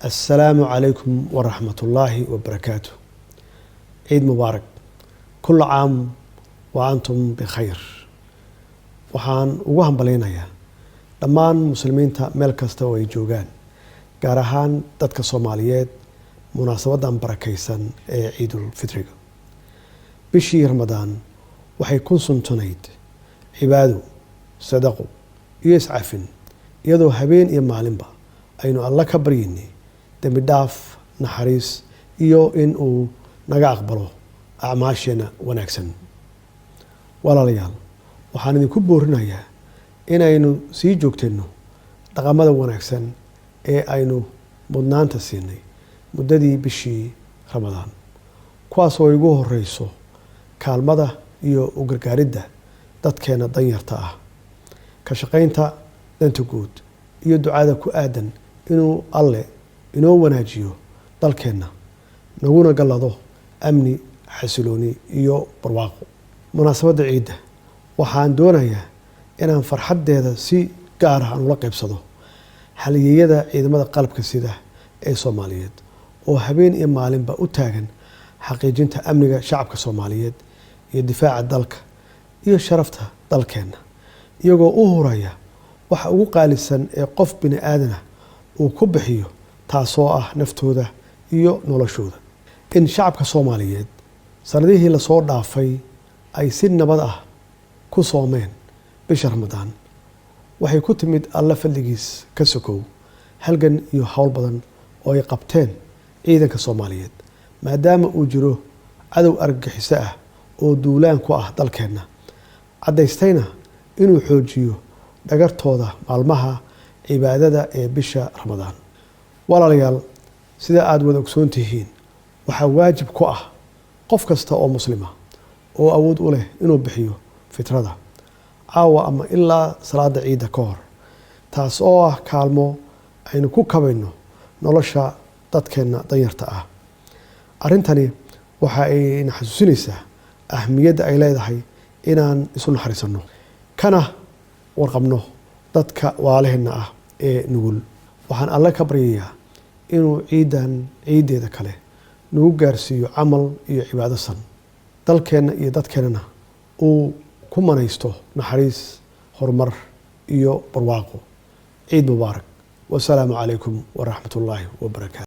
السلام عليكم ورحمة الله وبركاته. عيد مبارك. كل عام وأنتم بخير. waxaan ugu hambaleynayaa dhammaan muslimiinta meel kasta oo ay joogaan, gaar ahaan dadka Soomaaliyeed munaasabadan barakeysan ee Ciidul Fitriga. bishii Ramadaan waxay ku suntaneyd cibaado, sadaqo iyo iscafin, iyadoo habeen iyo maalinba aynu alla ka baryaynay dambi dhaaf, naxariis iyo in uu naga aqbalo acmaasheena wanaagsan. walaalayaal, waxaan idinku boorinayaa inaynu sii joogteenno dhaqamada wanaagsan ee aynu mudnaanta siinay muddadii bishii Ramadaan, kuwaas oo ugu horeyso kaalmada iyo u gargaaridda dadkeena danyarta ah, ka shaqaynta danta guud iyo ducada ku aadan inuu Alle inoo wanaajiyo dalkeena, naguna gallado amni, xasilooni iyo barwaaqo. munaasabadda ciidda waxaan doonayaa inaan farxaddeeda si gaar ah ula qaybsado halyeeyada ciidamada qalabka sida ee Soomaaliyeed oo habeen iyo maalinba u taagan xaqiijinta amniga shacabka Soomaaliyeed iyo difaaca dalka iyo sharafta dalkeena, iyagoo u horaya waxa ugu qaalisan ee qof bini aadan ah uu ku bixiyo, taasoo ah naftooda iyo noloshooda. in shacabka Soomaaliyeed sanadihii la soo dhaafay ay si nabad ah ku soomeen bisha Ramadaan waxay ku timid Alle fadligiis ka sokow halgan iyo hawl badan oo ay qabteen ciidanka Soomaaliyeed, maadaama uu jiro cadow argagixiso ah oo duulaan ku ah dalkeena, cadaystayna inuu xoojiyo dhagartooda maalmaha cibaadada ee bisha Ramadaan. walaalayaal, sida aad wada ogsoon tihiin, waxaa waajib ku ah qof kasta oo muslima oo awood u leh inuu bixiyo fitrada caawa ama ilaa salaada ciidda ka hor, taas oo ah kaalmo aynu ku kabayno nolosha dadkeena danyarta ah. arrintani waxa ay na xasuusinaysaa ahmiyadda ay leedahay inaan isu naxariisano, kana warqabno dadka walaalaheena ah ee nugul. waxaan Alle ka baryayaa inuu ciideeda kale nagu gaarsiiyo camal iyo cibaado san, dalkeena iyo dadkeenana uu ku manaysto naxariis, horumar iyo barwaaqo. ciid mubaarak. wasalaamu calaykum waraxmatullaahi wabarakaatu.